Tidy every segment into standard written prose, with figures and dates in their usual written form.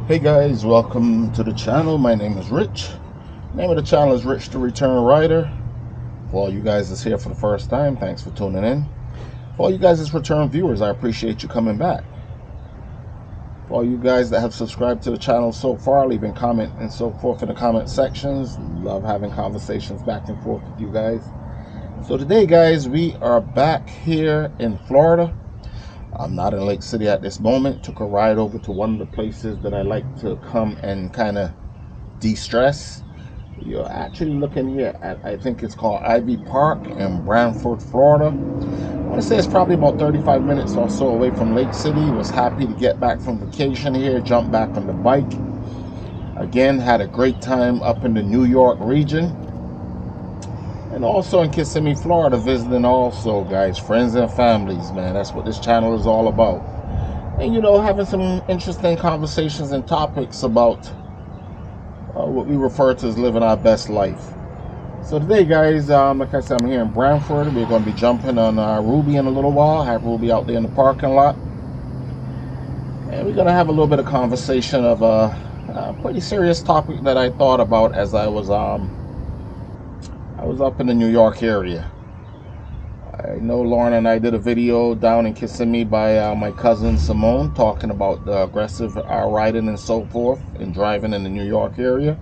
Hey guys, welcome to the channel. My name is Rich. Name of the channel is Rich the Return Rider. For all you guys that's here for the first time, thanks for tuning in. For all you guys that's return viewers, I appreciate you coming back. For all you guys that have subscribed to the channel so far, leaving comment and so forth in the comment sections. Love having conversations back and forth with you guys. So today guys, we are back here in Florida. I'm not in Lake City at this moment. Took a ride over to one of the places that I like to come and kind of de-stress. You're actually looking here at, I think it's called Ivy Park in Branford, Florida. I want to say it's probably about 35 minutes or so away from Lake City. Was happy to get back from vacation here, jump back on the bike. Again, had a great time up in the New York region. And also in Kissimmee, Florida, visiting also, guys, friends and families, man. That's what this channel is all about. And, you know, having some interesting conversations and topics about what we refer to as living our best life. So today, guys, like I said, I'm here in Branford. We're going to be jumping on Ruby in a little while. Have Ruby out there in the parking lot. And we're going to have a little bit of conversation of a pretty serious topic that I thought about as I was up in the New York area. I know Lauren and I did a video down in Kissimmee by my cousin Simone talking about the aggressive riding and so forth and driving in the New York area.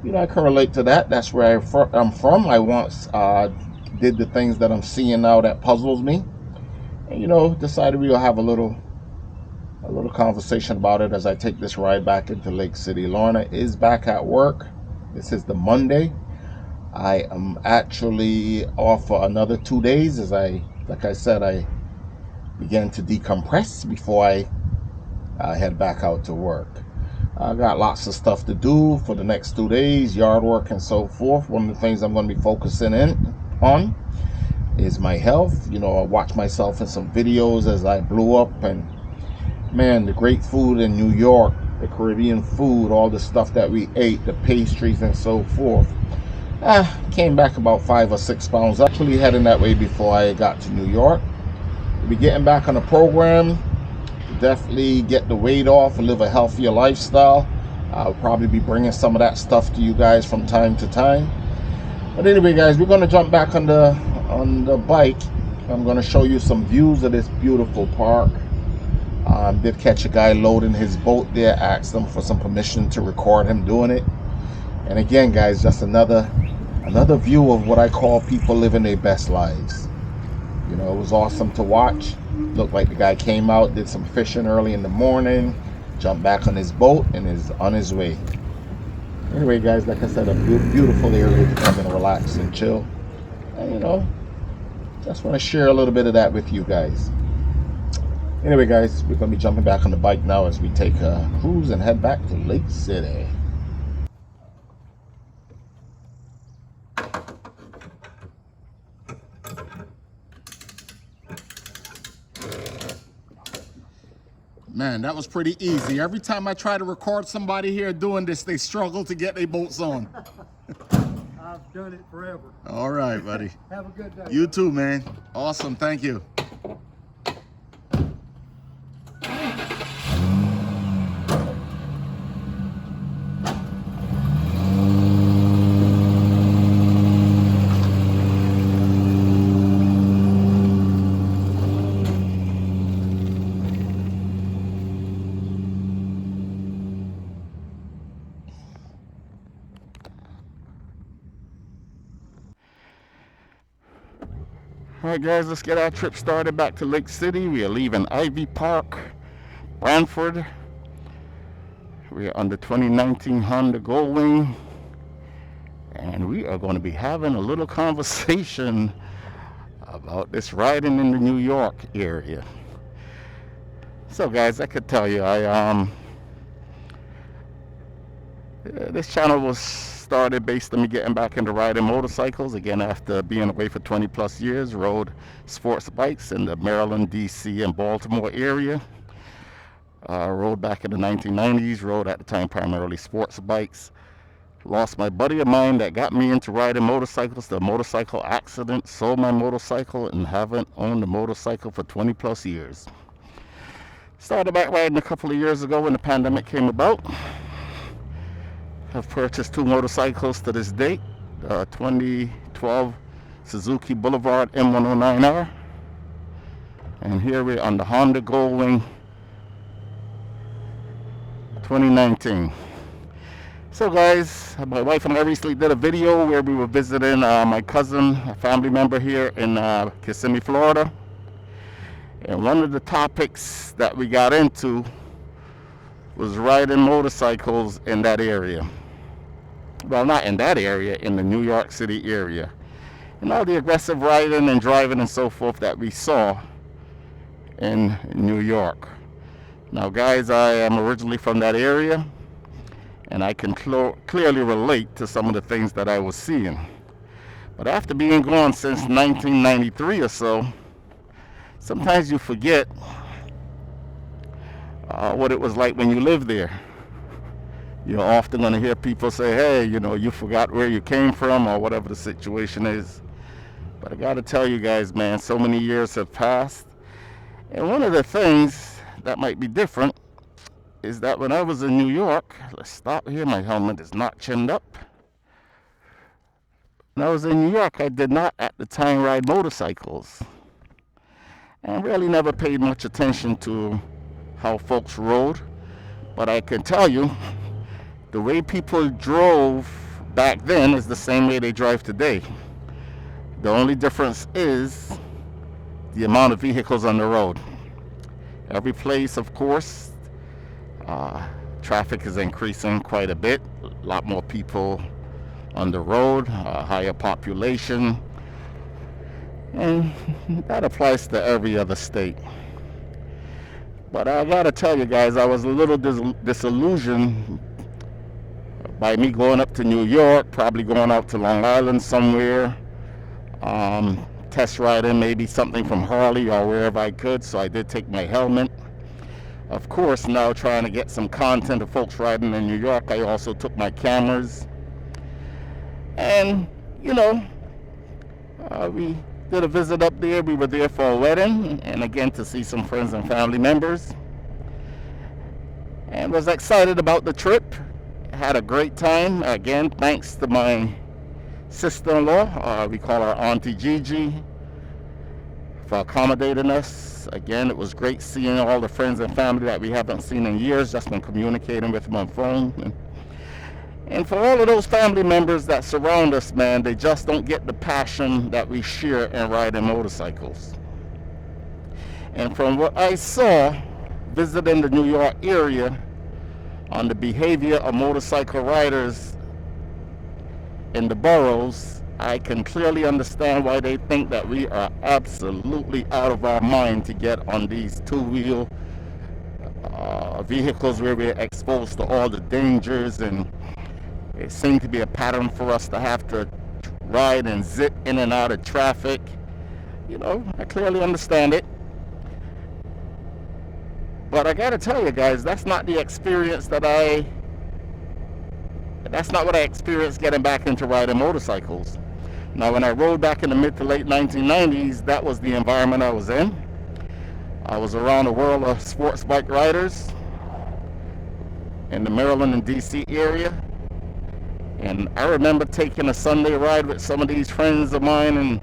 You know, I can relate to that. That's where I'm from. I once did the things that I'm seeing now that puzzles me. And, you know, decided we'll have a little conversation about it as I take this ride back into Lake City. Lorna is back at work. This is the Monday. I am actually off for another 2 days as like I said, I began to decompress before I head back out to work. I got lots of stuff to do for the next 2 days, yard work and so forth. One of the things I'm going to be focusing on is my health. You know, I watch myself in some videos as I blew up, and man, the great food in New York, the Caribbean food, all the stuff that we ate, the pastries and so forth. Came back about 5 or 6 pounds. Actually heading that way before I got to New York. We'll be getting back on the program. Definitely get the weight off and live a healthier lifestyle. I'll probably be bringing some of that stuff to you guys from time to time. But anyway, guys, we're going to jump back on the bike. I'm going to show you some views of this beautiful park. Did catch a guy loading his boat there. Asked him for some permission to record him doing it. And again, guys, just another view of what I call people living their best lives. You know, it was awesome to watch. Looked like the guy came out, did some fishing early in the morning, jumped back on his boat, and is on his way. Anyway, guys, like I said, a beautiful area to come and relax and chill. And, you know, just want to share a little bit of that with you guys. Anyway, guys, we're going to be jumping back on the bike now as we take a cruise and head back to Lake City. Man, that was pretty easy. Every time I try to record somebody here doing this, they struggle to get their boats on. I've done it forever. All right, buddy. Have a good day. You too, man. Awesome. Thank you. All right, guys, let's get our trip started back to Lake City. We are leaving Ivy Park, Branford. We are on the 2019 Honda Goldwing, and we are going to be having a little conversation about this riding in the New York area. So, guys, I could tell you, this channel was started based on me getting back into riding motorcycles again after being away for 20 plus years. Rode sports bikes in the Maryland, DC, and Baltimore area. Rode back in the 1990s, rode at the time primarily sports bikes. Lost my buddy of mine that got me into riding motorcycles to a motorcycle accident, sold my motorcycle, and haven't owned a motorcycle for 20 plus years. Started back riding a couple of years ago when the pandemic came about. I've purchased 2 motorcycles to this date. 2012 Suzuki Boulevard M109R. And here we're on the Honda Goldwing 2019. So guys, my wife and I recently did a video where we were visiting my cousin, a family member here in Kissimmee, Florida. And one of the topics that we got into was riding motorcycles in that area. Well, not in that area, in the New York City area. And all the aggressive riding and driving and so forth that we saw in New York. Now guys, I am originally from that area, and I can clearly relate to some of the things that I was seeing. But after being gone since 1993 or so, sometimes you forget what it was like when you lived there. You're often going to hear people say, hey, you forgot where you came from or whatever the situation is. But I got to tell you guys, man, so many years have passed. And one of the things that might be different is that when I was in New York, let's stop here, my helmet is not chinned up. When I was in New York, I did not at the time ride motorcycles. And really never paid much attention to how folks rode. But I can tell you, the way people drove back then is the same way they drive today. The only difference is the amount of vehicles on the road. Every place, of course, traffic is increasing quite a bit. A lot more people on the road, higher population. And that applies to every other state. But I gotta tell you guys, I was a little disillusioned by me going up to New York, probably going out to Long Island somewhere, test riding maybe something from Harley or wherever I could. So I did take my helmet. Of course, now trying to get some content of folks riding in New York, I also took my cameras. And, we did a visit up there. We were there for a wedding, and again to see some friends and family members. And was excited about the trip. Had a great time. Again, thanks to my sister-in-law, we call her Auntie Gigi, for accommodating us. Again, it was great seeing all the friends and family that we haven't seen in years, just been communicating with them on phone. And for all of those family members that surround us, man, they just don't get the passion that we share in riding motorcycles. And from what I saw visiting the New York area on the behavior of motorcycle riders in the boroughs, I can clearly understand why they think that we are absolutely out of our mind to get on these two-wheel vehicles where we're exposed to all the dangers, and it seemed to be a pattern for us to have to ride and zip in and out of traffic. I clearly understand it. But I gotta tell you guys, that's not the experience that's not what I experienced getting back into riding motorcycles. Now, when I rode back in the mid to late 1990s, that was the environment I was in. I was around a world of sports bike riders in the Maryland and DC area. And I remember taking a Sunday ride with some of these friends of mine, and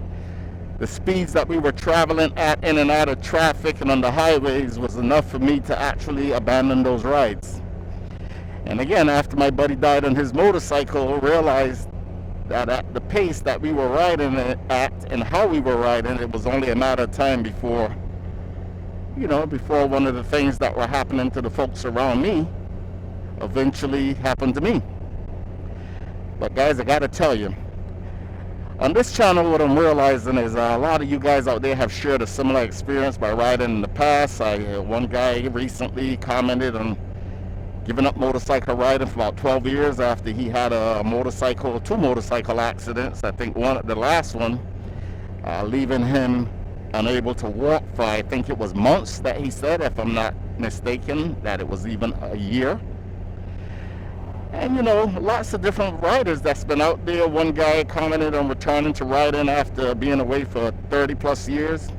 the speeds that we were traveling at in and out of traffic and on the highways was enough for me to actually abandon those rides. And again, after my buddy died on his motorcycle, I realized that at the pace that we were riding at and how we were riding, it was only a matter of time before one of the things that were happening to the folks around me eventually happened to me. But guys, I gotta tell you, on this channel, what I'm realizing is a lot of you guys out there have shared a similar experience by riding in the past. One guy recently commented on giving up motorcycle riding for about 12 years after he had two motorcycle accidents. I think the last one, leaving him unable to walk for, I think it was months that he said, if I'm not mistaken, that it was even a year. And lots of different riders that's been out there. One guy commented on returning to riding after being away for 30 plus years.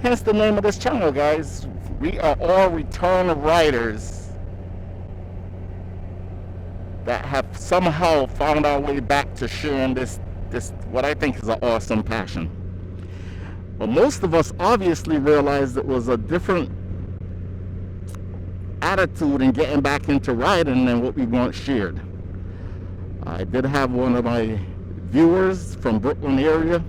Hence the name of this channel, guys. We are all return riders that have somehow found our way back to sharing this what I think is an awesome passion. But most of us obviously realized it was a different attitude in getting back into riding than what we once shared. I did have one of my viewers from Brooklyn area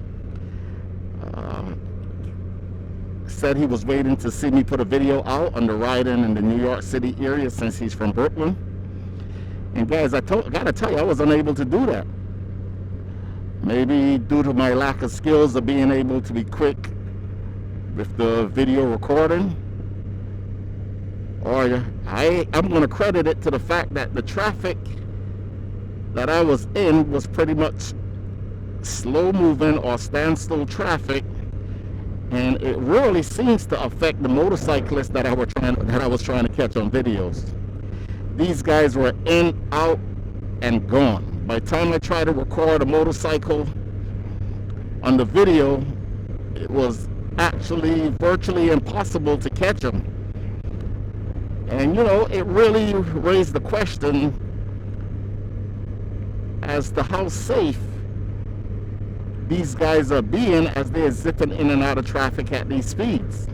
said he was waiting to see me put a video out on the riding in the New York City area since he's from Brooklyn. And guys, I gotta tell you, I was unable to do that. Maybe due to my lack of skills of being able to be quick with the video recording, or I'm going to credit it to the fact that the traffic that I was in was pretty much slow moving or standstill traffic, and it really seems to affect the motorcyclists that I was trying to catch on videos. These guys were in, out, and gone. By the time I tried to record a motorcycle on the video, it was actually virtually impossible to catch them. And you know, it really raised the question as to how safe these guys are being as they're zipping in and out of traffic at these speeds.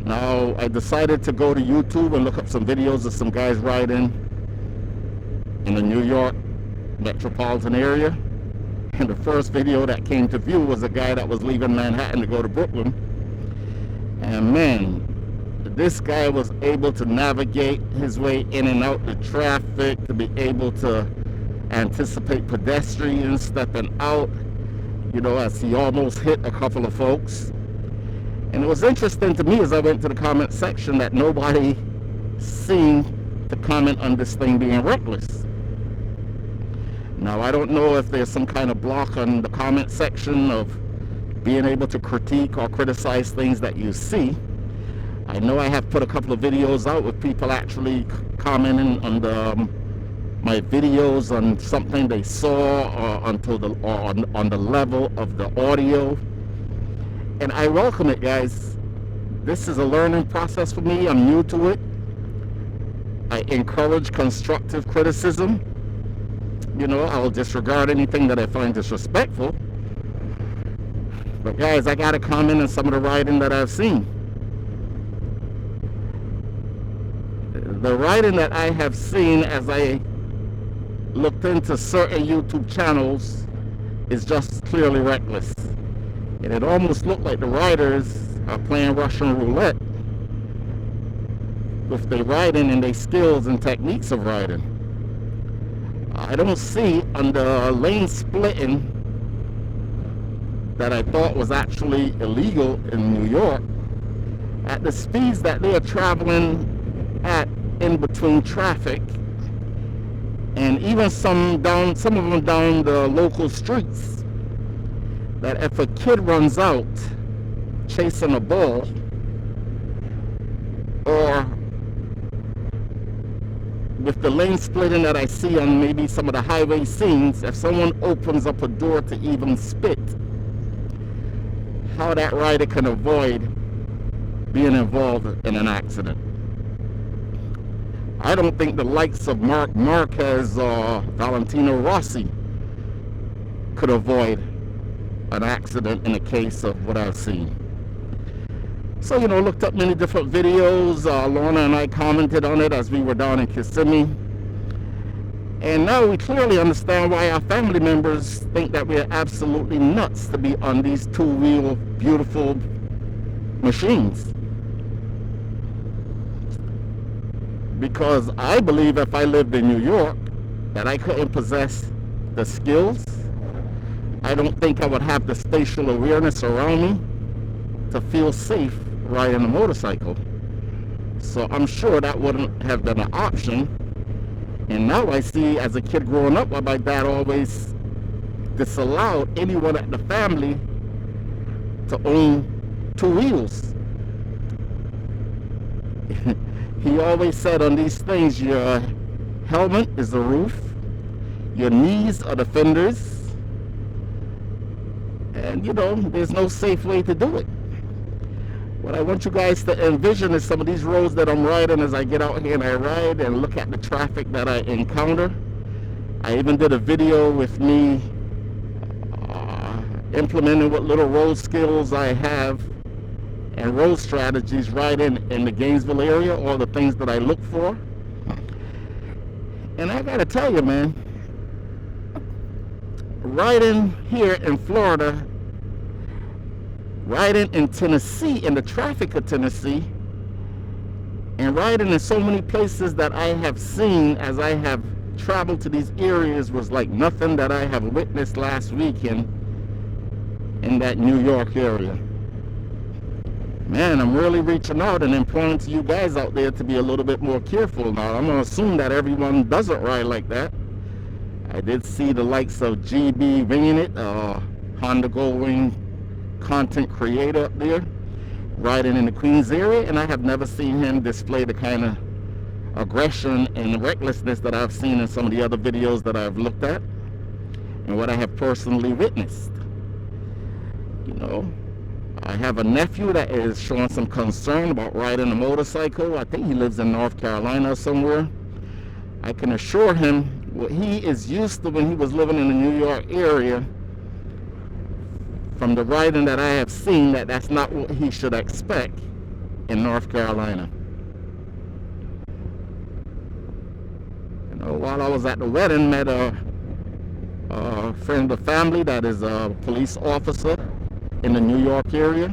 Now, I decided to go to YouTube and look up some videos of some guys riding in the New York metropolitan area. And the first video that came to view was a guy that was leaving Manhattan to go to Brooklyn. And man, this guy was able to navigate his way in and out the traffic, to be able to anticipate pedestrians stepping out, you know, as he almost hit a couple of folks. And it was interesting to me as I went to the comment section that nobody seemed to comment on this thing being reckless. Now, I don't know if there's some kind of block on the comment section of being able to critique or criticize things that you see. I know I have put a couple of videos out with people actually commenting on my videos on something they saw or on the level of the audio. And I welcome it, guys. This is a learning process for me. I'm new to it. I encourage constructive criticism. You know, I'll disregard anything that I find disrespectful. But guys, I got to comment on some of the riding that I've seen. The riding that I have seen as I looked into certain YouTube channels is just clearly reckless. And it almost looked like the riders are playing Russian roulette with their riding and their skills and techniques of riding. I don't see on the lane splitting that I thought was actually illegal in New York, at the speeds that they are traveling at in between traffic, and even some of them down the local streets, that if a kid runs out chasing a ball, or with the lane splitting that I see on maybe some of the highway scenes, if someone opens up a door to even spit, how that rider can avoid being involved in an accident. I don't think the likes of Mark Marquez or Valentino Rossi could avoid an accident in the case of what I've seen. So, you know, looked up many different videos. Lorna and I commented on it as we were down in Kissimmee. And now we clearly understand why our family members think that we are absolutely nuts to be on these two-wheel, beautiful machines. Because I believe if I lived in New York, that I couldn't possess the skills. I don't think I would have the spatial awareness around me to feel safe riding a motorcycle. So I'm sure that wouldn't have been an option. And now I see, as a kid growing up, my dad always disallowed anyone at the family to own two wheels. He always said on these things, your helmet is the roof, your knees are the fenders, and you know, there's no safe way to do it. What I want you guys to envision is some of these roads that I'm riding as I get out here and I ride and look at the traffic that I encounter. I even did a video with me implementing what little road skills I have and road strategies riding in the Gainesville area, all the things that I look for. And I gotta tell you, man, riding here in Florida, riding in Tennessee, in the traffic of Tennessee, and riding in so many places that I have seen as I have traveled to these areas was like nothing that I have witnessed last weekend in that New York area. Man, I'm really reaching out and imploring to you guys out there to be a little bit more careful now. I'm going to assume that everyone doesn't ride like that. I did see the likes of GB ringing it, Honda Goldwing content creator up there, riding in the Queens area, and I have never seen him display the kind of aggression and recklessness that I've seen in some of the other videos that I've looked at and what I have personally witnessed. You know, I have a nephew that is showing some concern about riding a motorcycle. I think he lives in North Carolina somewhere. I can assure him what he is used to when he was living in the New York area, from the riding that I have seen, that's not what he should expect in North Carolina. You know, while I was at the wedding, met a friend of the family that is a police officer in the New York area.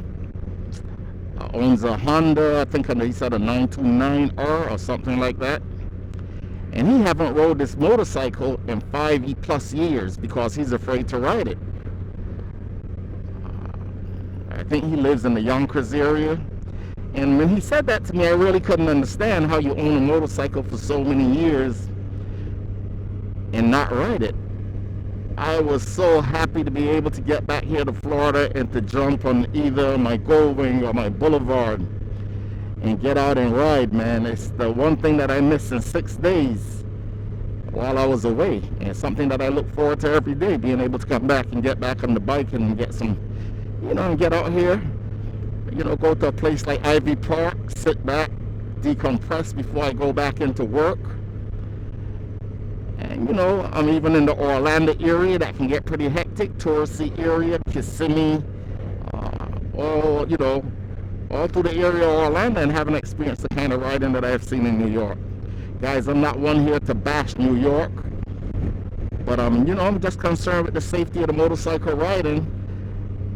Owns a Honda, I think he said a 929R or something like that. And he haven't rode this motorcycle in 5+ years because he's afraid to ride it. I think he lives in the Yonkers area. And when he said that to me, I really couldn't understand how you own a motorcycle for so many years and not ride it. I was so happy to be able to get back here to Florida and to jump on either my Goldwing or my Boulevard and get out and ride, man. It's the one thing that I missed in 6 days while I was away, and something that I look forward to every day, being able to come back and get back on the bike and get some, you know, and get out here, you know, go to a place like Ivy Park, sit back, decompress before I go back into work. And, you know, I'm even in the Orlando area that can get pretty hectic, touristy area, Kissimmee, all, you know, all through the area of Orlando, and haven't experienced the kind of riding that I've seen in New York. Guys, I'm not one here to bash New York, but you know, I'm just concerned with the safety of the motorcycle riding.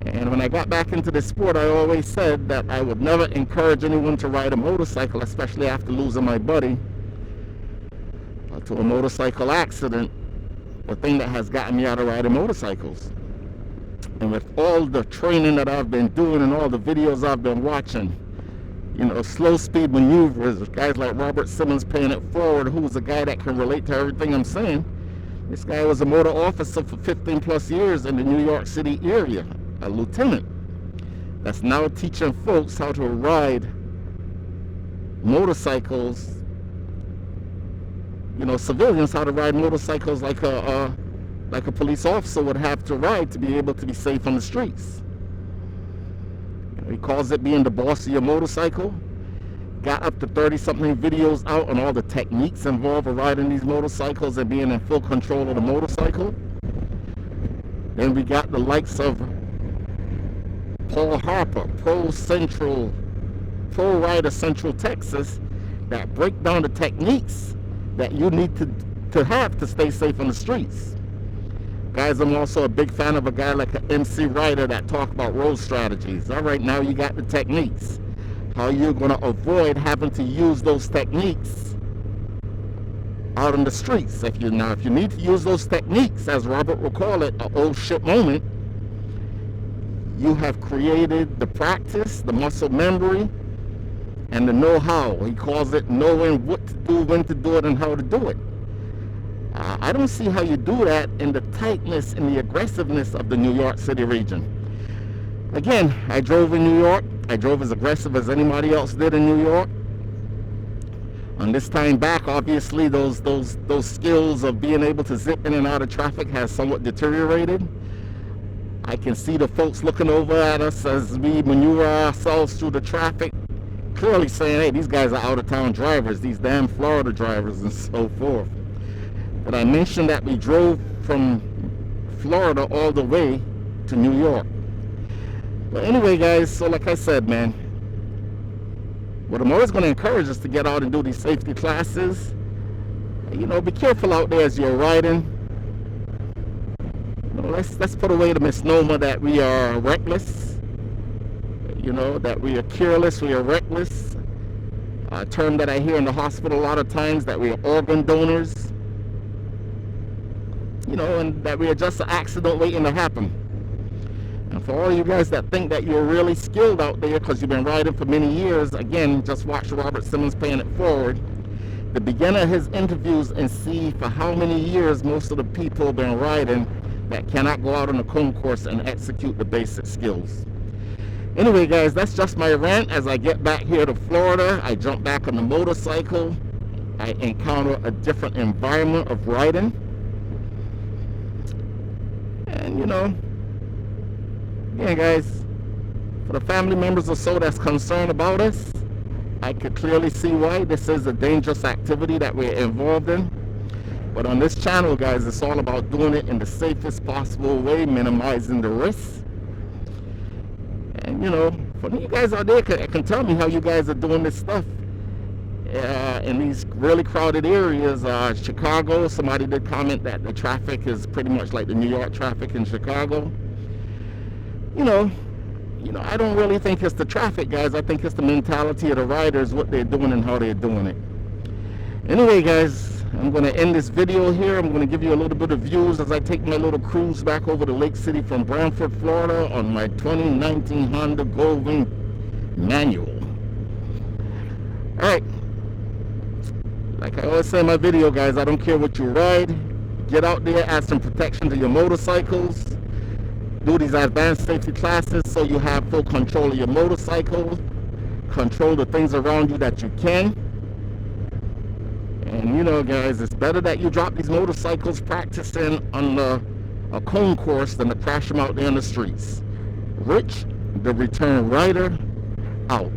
And when I got back into the sport, I always said that I would never encourage anyone to ride a motorcycle, especially after losing my buddy to a motorcycle accident, the thing that has gotten me out of riding motorcycles. And with all the training that I've been doing and all the videos I've been watching, you know, slow speed maneuvers, guys like Robert Simmons paying it forward, who's a guy that can relate to everything I'm saying. This guy was a motor officer for 15+ years in the New York City area, a lieutenant that's now teaching folks how to ride motorcycles, you know, civilians how to ride motorcycles like a police officer would have to ride to be able to be safe on the streets. You know, he calls it being the boss of your motorcycle. Got up to 30-something videos out on all the techniques involved with riding these motorcycles and being in full control of the motorcycle. Then we got the likes of Paul Harper, Pro Rider Central Texas, that break down the techniques that you need to have to stay safe on the streets. Guys, I'm also a big fan of a guy like an NYC Rider that talk about road strategies. All right, now you got the techniques. How you're going to avoid having to use those techniques out on the streets. If you need to use those techniques, as Robert will call it, an oh shit moment, you have created the practice, the muscle memory, and the know-how. He calls it knowing what to do, when to do it, and how to do it. I don't see how you do that in the tightness and the aggressiveness of the New York City region. Again, I drove in New York. I drove as aggressive as anybody else did in New York. On this time back, obviously, those skills of being able to zip in and out of traffic has somewhat deteriorated. I can see the folks looking over at us as we maneuver ourselves through the traffic, clearly saying, hey, these guys are out-of-town drivers, these damn Florida drivers and so forth. But I mentioned that we drove from Florida all the way to New York. But anyway, guys, so like I said, man, what I'm always going to encourage is to get out and do these safety classes. You know, be careful out there as you're riding. You know, let's put away the misnomer that we are reckless. You know, that we are careless, we are reckless. A term that I hear in the hospital a lot of times, that we are organ donors. You know, and that we are just an accident waiting to happen. And for all you guys that think that you're really skilled out there because you've been riding for many years, again, just watch Robert Simmons Paying It Forward, the beginning of his interviews, and see for how many years most of the people have been riding that cannot go out on a cone course and execute the basic skills. Anyway, guys, that's just my rant. As I get back here to Florida, I jump back on the motorcycle. I encounter a different environment of riding. And, you know, again, guys, for the family members or so that's concerned about us, I could clearly see why. This is a dangerous activity that we're involved in. But on this channel, guys, it's all about doing it in the safest possible way, minimizing the risks. And, you know, for you guys out there, can tell me how you guys are doing this stuff in these really crowded areas. Chicago, somebody did comment that the traffic is pretty much like the New York traffic in Chicago. You know, I don't really think it's the traffic, guys. I think it's the mentality of the riders, what they're doing and how they're doing it. Anyway, guys, I'm going to end this video here. I'm going to give you a little bit of views as I take my little cruise back over to Lake City from Branford, Florida on my 2019 Honda Goldwing manual. Alright, like I always say in my video, guys, I don't care what you ride. Get out there, add some protection to your motorcycles. Do these advanced safety classes so you have full control of your motorcycle. Control the things around you that you can. And you know, guys, it's better that you drop these motorcycles practicing on a cone course than to crash them out there in the streets. Rich, the return rider, out.